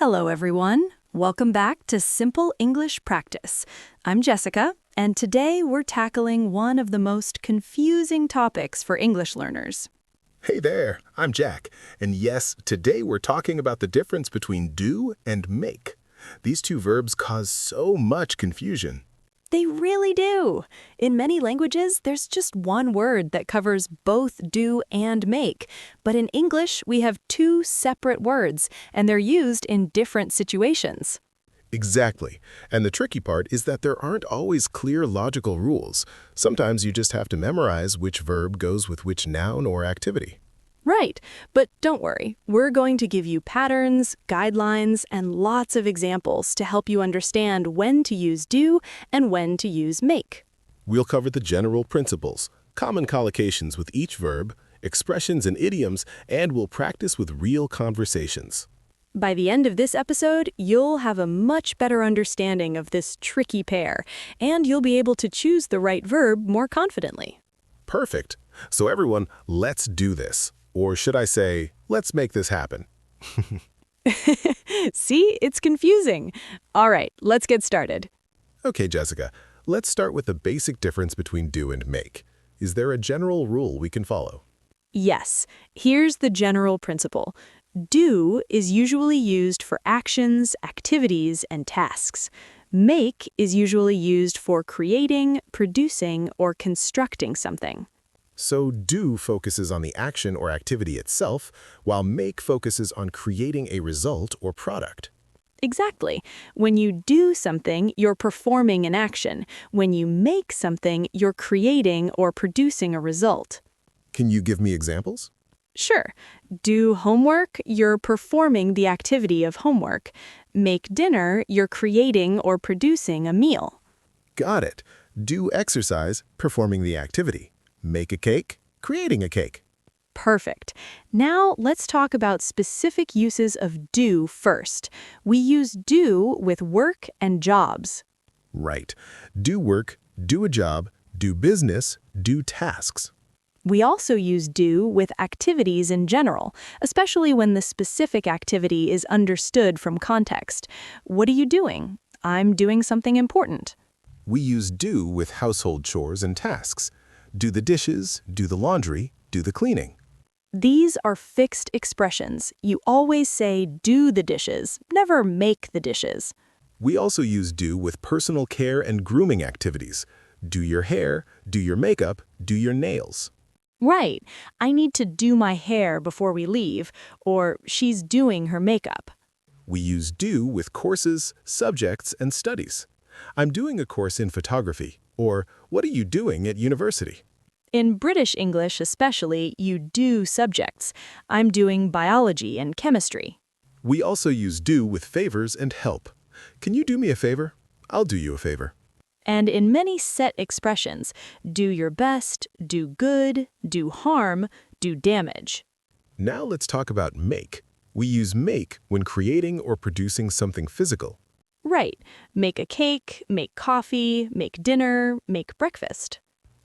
Hello, everyone. Welcome back to Simple English Practice. I'm Jessica, and today we're tackling one of the most confusing topics for English learners. Hey there, I'm Jack, and yes, today we're talking about the difference between do and make. These two verbs cause so much confusion. They really do. In many languages, there's just one word that covers both do and make. But in English, we have two separate words, and they're used in different situations. Exactly, and the tricky part is that there aren't always clear logical rules. Sometimes you just have to memorize which verb goes with which noun or activity. Right, but don't worry. We're going to give you patterns, guidelines, and lots of examples to help you understand when to use do and when to use make. We'll cover the general principles, common collocations with each verb, expressions and idioms, and we'll practice with real conversations. By the end of this episode, you'll have a much better understanding of this tricky pair, and you'll be able to choose the right verb more confidently. Perfect. So everyone, let's do this. Or should I say, let's make this happen. See, it's confusing. All right, let's get started. Okay, Jessica, let's start with the basic difference between do and make. Is there a general rule we can follow? Yes, here's the general principle. Do is usually used for actions, activities, and tasks. Make is usually used for creating, producing, or constructing something. So do focuses on the action or activity itself, while make focuses on creating a result or product. Exactly. When you do something, you're performing an action. When you make something, you're creating or producing a result. Can you give me examples? Sure. Do homework, you're performing the activity of homework. Make dinner, you're creating or producing a meal. Got it. Do exercise, performing the activity. Make a cake, creating a cake. Perfect. Now let's talk about specific uses of do first. We use do with work and jobs. Right. Do work, do a job, do business, do tasks. We also use do with activities in general, especially when the specific activity is understood from context. What are you doing? I'm doing something important. We use do with household chores and tasks. Do the dishes, do the laundry, do the cleaning. These are fixed expressions. You always say do the dishes, never make the dishes. We also use do with personal care and grooming activities. Do your hair, do your makeup, do your nails. Right. I need to do my hair before we leave, or she's doing her makeup. We use do with courses, subjects, and studies. I'm doing a course in photography, or what are you doing at university? In British English especially, you do subjects. I'm doing biology and chemistry. We also use do with favors and help. Can you do me a favor? I'll do you a favor. And in many set expressions, do your best, do good, do harm, do damage. Now let's talk about make. We use make when creating or producing something physical. Right. Make a cake, make coffee, make dinner, make breakfast.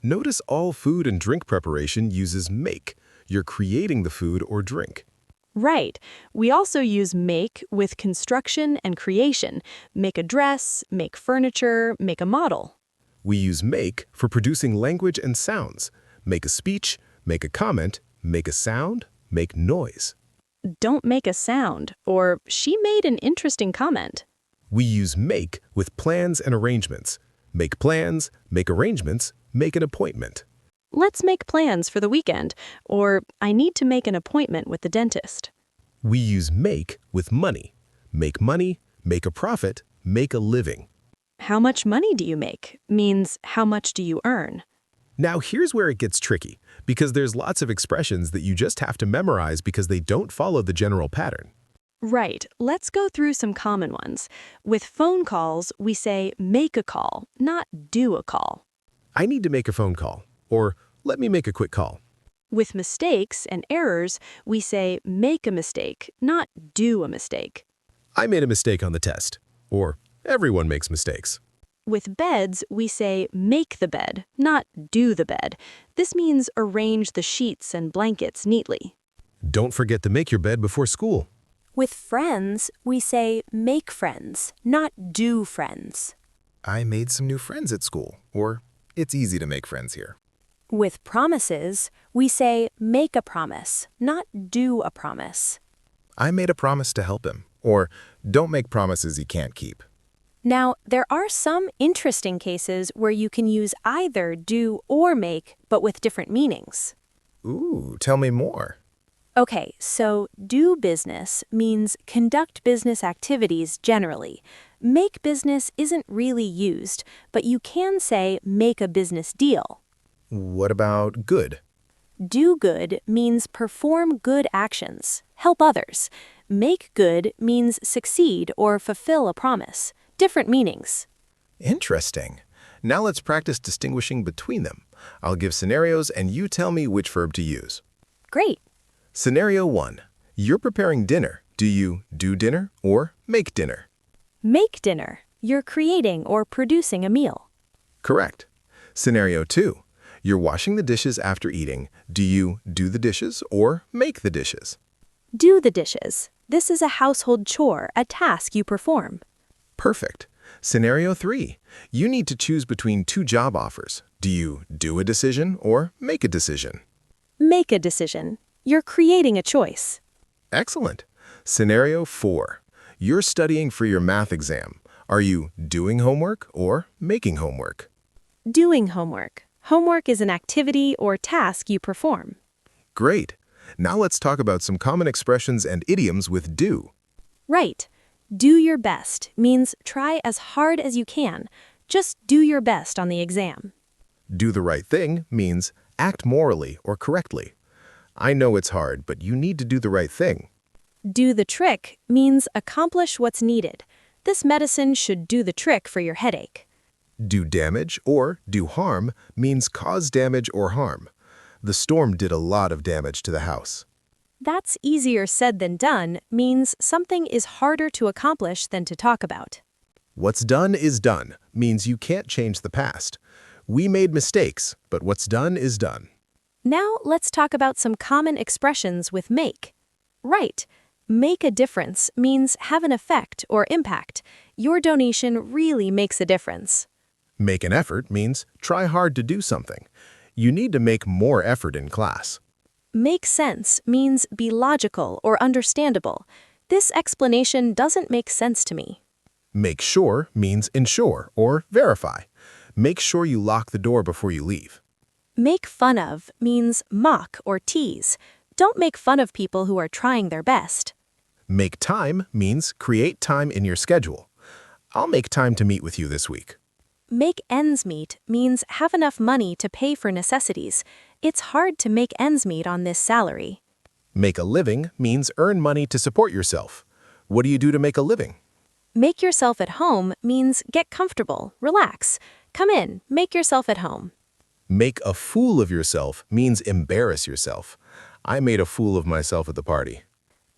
Notice all food and drink preparation uses make. You're creating the food or drink. Right. We also use make with construction and creation. Make a dress, make furniture, make a model. We use make for producing language and sounds. Make a speech, make a comment, make a sound, make noise. Don't make a sound, or she made an interesting comment. We use make with plans and arrangements. Make plans, make arrangements, make an appointment. Let's make plans for the weekend, or I need to make an appointment with the dentist. We use make with money. Make money, make a profit, make a living. How much money do you make means how much do you earn. Now here's where it gets tricky, because there's lots of expressions that you just have to memorize because they don't follow the general pattern. Right. Let's go through some common ones. With phone calls, we say make a call, not do a call. I need to make a phone call, or let me make a quick call. With mistakes and errors, we say make a mistake, not do a mistake. I made a mistake on the test, or everyone makes mistakes. With beds, we say make the bed, not do the bed. This means arrange the sheets and blankets neatly. Don't forget to make your bed before school. With friends, we say make friends, not do friends. I made some new friends at school, or it's easy to make friends here. With promises, we say make a promise, not do a promise. I made a promise to help him, or don't make promises you can't keep. Now, there are some interesting cases where you can use either do or make, but with different meanings. Ooh, tell me more. Okay, so do business means conduct business activities generally. Make business isn't really used, but you can say make a business deal. What about good? Do good means perform good actions, help others. Make good means succeed or fulfill a promise. Different meanings. Interesting. Now let's practice distinguishing between them. I'll give scenarios and you tell me which verb to use. Great. Scenario 1. You're preparing dinner. Do you do dinner or make dinner? Make dinner. You're creating or producing a meal. Correct. Scenario 2. You're washing the dishes after eating. Do you do the dishes or make the dishes? Do the dishes. This is a household chore, a task you perform. Perfect. Scenario 3. You need to choose between two job offers. Do you do a decision or make a decision? Make a decision. You're creating a choice. Excellent. Scenario 4. You're studying for your math exam. Are you doing homework or making homework? Doing homework. Homework is an activity or task you perform. Great. Now let's talk about some common expressions and idioms with do. Right. Do your best means try as hard as you can. Just do your best on the exam. Do the right thing means act morally or correctly. I know it's hard, but you need to do the right thing. Do the trick means accomplish what's needed. This medicine should do the trick for your headache. Do damage or do harm means cause damage or harm. The storm did a lot of damage to the house. That's easier said than done means something is harder to accomplish than to talk about. What's done is done means you can't change the past. We made mistakes, but what's done is done. Now let's talk about some common expressions with make. Right. Make a difference means have an effect or impact. Your donation really makes a difference. Make an effort means try hard to do something. You need to make more effort in class. Make sense means be logical or understandable. This explanation doesn't make sense to me. Make sure means ensure or verify. Make sure you lock the door before you leave. Make fun of means mock or tease. Don't make fun of people who are trying their best. Make time means create time in your schedule. I'll make time to meet with you this week. Make ends meet means have enough money to pay for necessities. It's hard to make ends meet on this salary. Make a living means earn money to support yourself. What do you do to make a living? Make yourself at home means get comfortable, relax. Come in, make yourself at home. Make a fool of yourself means embarrass yourself. I made a fool of myself at the party.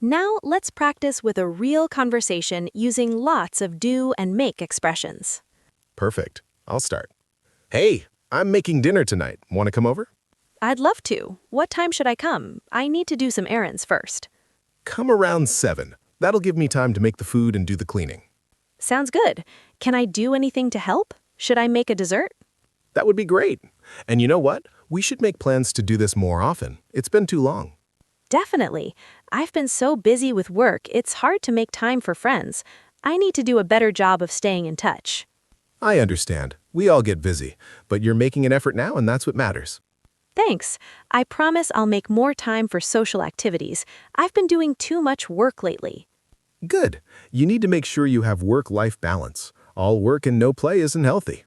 Now let's practice with a real conversation using lots of do and make expressions. Perfect. I'll start. Hey, I'm making dinner tonight. Want to come over? I'd love to. What time should I come? I need to do some errands first. Come around 7. That'll give me time to make the food and do the cleaning. Sounds good. Can I do anything to help? Should I make a dessert? That would be great. And you know what? We should make plans to do this more often. It's been too long. Definitely. I've been so busy with work, it's hard to make time for friends. I need to do a better job of staying in touch. I understand. We all get busy, but you're making an effort now and that's what matters. Thanks. I promise I'll make more time for social activities. I've been doing too much work lately. Good. You need to make sure you have work-life balance. All work and no play isn't healthy.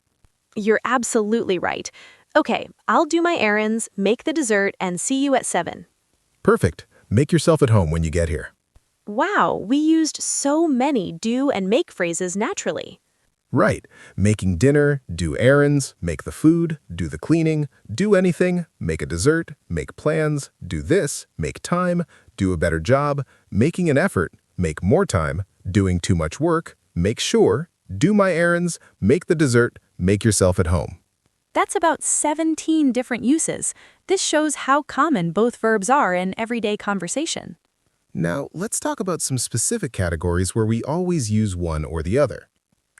You're absolutely right. Okay, I'll do my errands, make the dessert, and see you at 7. Perfect. Make yourself at home when you get here. Wow, we used so many do and make phrases naturally. Right. Making dinner, do errands, make the food, do the cleaning, do anything, make a dessert, make plans, do this, make time, do a better job, making an effort, make more time, doing too much work, make sure, do my errands, make the dessert, make yourself at home. That's about 17 different uses. This shows how common both verbs are in everyday conversation. Now, let's talk about some specific categories where we always use one or the other.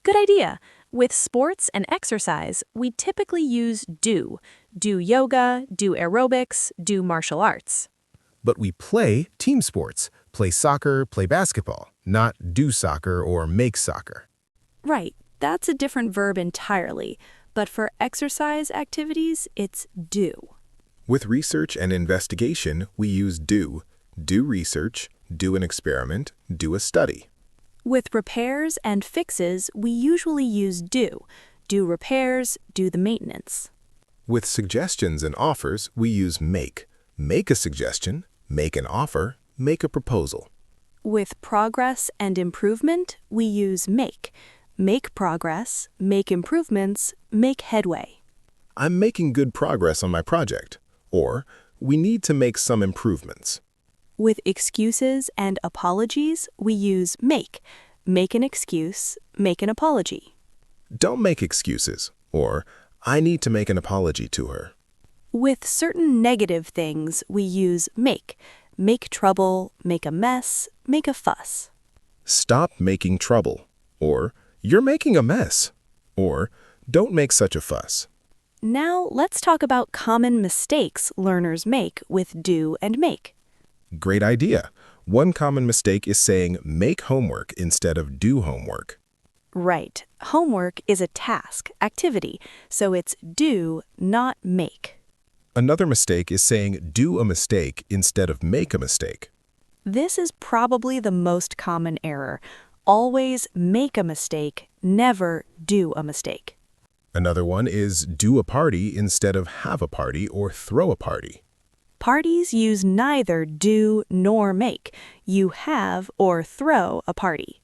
Good idea. With sports and exercise, we typically use do. Do yoga, do aerobics, do martial arts. But we play team sports, play soccer, play basketball, not do soccer or make soccer. Right, that's a different verb entirely. But for exercise activities, it's do. With research and investigation, we use do research, do an experiment, do a study. With repairs and fixes, we usually use do. Do repairs, do the maintenance. With suggestions and offers, we use make a suggestion, make an offer, make a proposal. With progress and improvement, we use make. Make progress, make improvements, make headway. I'm making good progress on my project. Or, we need to make some improvements. With excuses and apologies, we use make. Make an excuse, make an apology. Don't make excuses. Or, I need to make an apology to her. With certain negative things, we use make. Make trouble, make a mess, make a fuss. Stop making trouble. Or, you're making a mess. Or, don't make such a fuss. Now, let's talk about common mistakes learners make with do and make. Great idea. One common mistake is saying make homework instead of do homework. Right. Homework is a task, activity, so it's do, not make. Another mistake is saying do a mistake instead of make a mistake. This is probably the most common error. Always make a mistake, never do a mistake. Another one is do a party instead of have a party or throw a party. Parties use neither do nor make. You have or throw a party.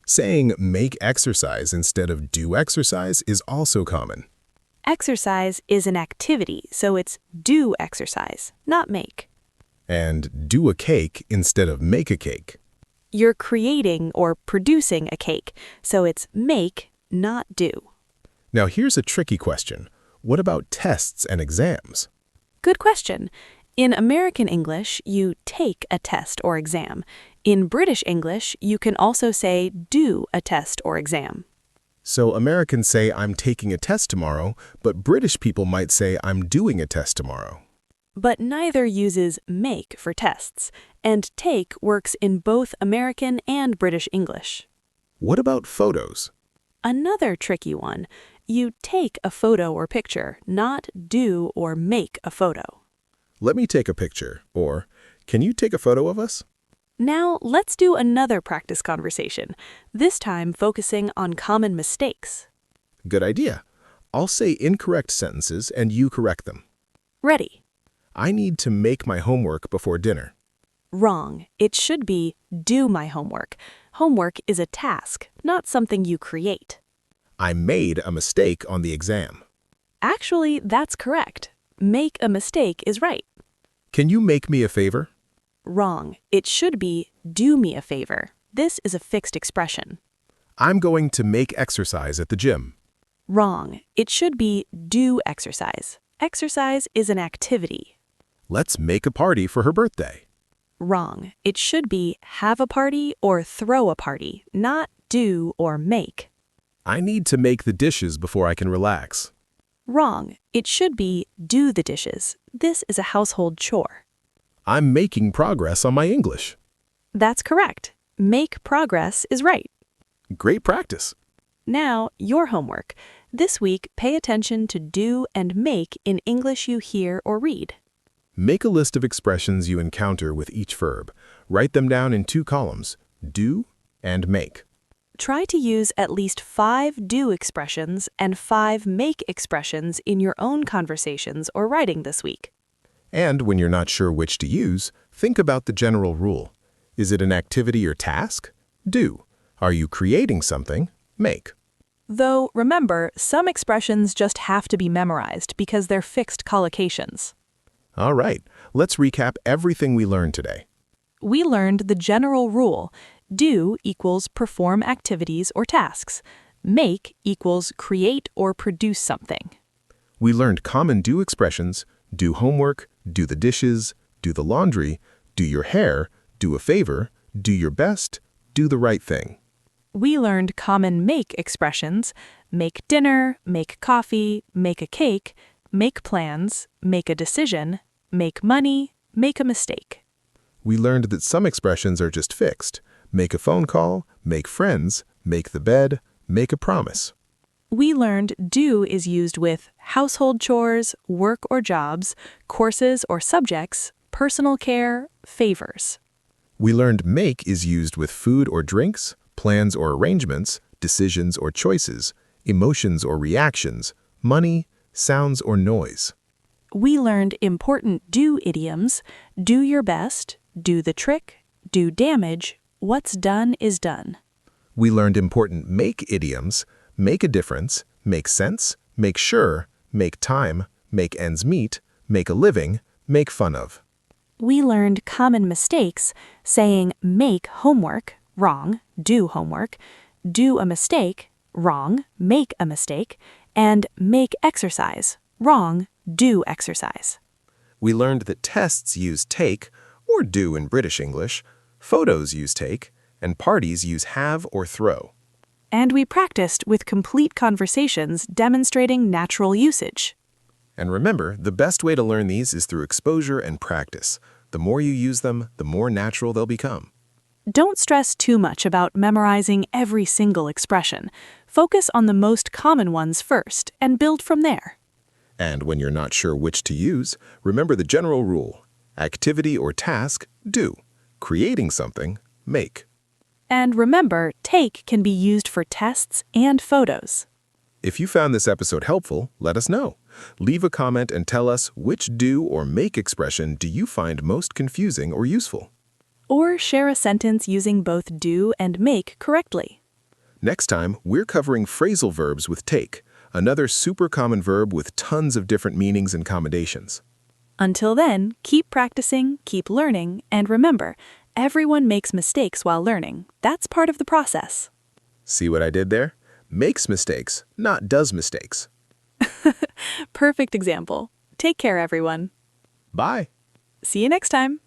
Saying make exercise instead of do exercise is also common. Exercise is an activity, so it's do exercise, not make. And do a cake instead of make a cake. You're creating or producing a cake, so it's make, not do. Now here's a tricky question. What about tests and exams? Good question. In American English, you take a test or exam. In British English, you can also say do a test or exam. So Americans say I'm taking a test tomorrow, but British people might say I'm doing a test tomorrow. But neither uses make for tests, and take works in both American and British English. What about photos? Another tricky one. You take a photo or picture, not do or make a photo. Let me take a picture, or can you take a photo of us? Now, let's do another practice conversation, this time focusing on common mistakes. Good idea. I'll say incorrect sentences and you correct them. Ready? I need to make my homework before dinner. Wrong. It should be do my homework. Homework is a task, not something you create. I made a mistake on the exam. Actually, that's correct. Make a mistake is right. Can you make me a favor? Wrong. It should be do me a favor. This is a fixed expression. I'm going to make exercise at the gym. Wrong. It should be do exercise. Exercise is an activity. Let's make a party for her birthday. Wrong. It should be have a party or throw a party, not do or make. I need to make the dishes before I can relax. Wrong. It should be do the dishes. This is a household chore. I'm making progress on my English. That's correct. Make progress is right. Great practice. Now, your homework. This week, pay attention to do and make in English you hear or read. Make a list of expressions you encounter with each verb. Write them down in 2 columns, do and make. Try to use at least 5 do expressions and 5 make expressions in your own conversations or writing this week. And when you're not sure which to use, think about the general rule. Is it an activity or task? Do. Are you creating something? Make. Though, remember, some expressions just have to be memorized because they're fixed collocations. All right, let's recap everything we learned today. We learned the general rule. Do equals perform activities or tasks. Make equals create or produce something. We learned common do expressions, do homework, do the dishes, do the laundry, do your hair, do a favor, do your best, do the right thing. We learned common make expressions: make dinner, make coffee, make a cake, make plans, make a decision, make money, make a mistake. We learned that some expressions are just fixed. Make a phone call, make friends, make the bed, make a promise. We learned do is used with household chores, work or jobs, courses or subjects, personal care, favors. We learned make is used with food or drinks, plans or arrangements, decisions or choices, emotions or reactions, money, sounds or noise. We learned important do idioms: do your best, do the trick, do damage, what's done is done. We learned important make idioms: make a difference, make sense, make sure, make time, make ends meet, make a living, make fun of. We learned common mistakes, saying make homework, wrong, do homework, do a mistake, wrong, make a mistake, and make exercise, wrong, do exercise. We learned that tests use take, or do in British English, photos use take, and parties use have or throw. And we practiced with complete conversations demonstrating natural usage. And remember, the best way to learn these is through exposure and practice. The more you use them, the more natural they'll become. Don't stress too much about memorizing every single expression. Focus on the most common ones first and build from there. And when you're not sure which to use, remember the general rule. Activity or task, do. Creating something, make. And remember, take can be used for tests and photos. If you found this episode helpful, let us know. Leave a comment and tell us which do or make expression do you find most confusing or useful. Or share a sentence using both do and make correctly. Next time, we're covering phrasal verbs with take, another super common verb with tons of different meanings and combinations. Until then, keep practicing, keep learning, and remember, everyone makes mistakes while learning. That's part of the process. See what I did there? Makes mistakes, not does mistakes. Perfect example. Take care, everyone. Bye. See you next time.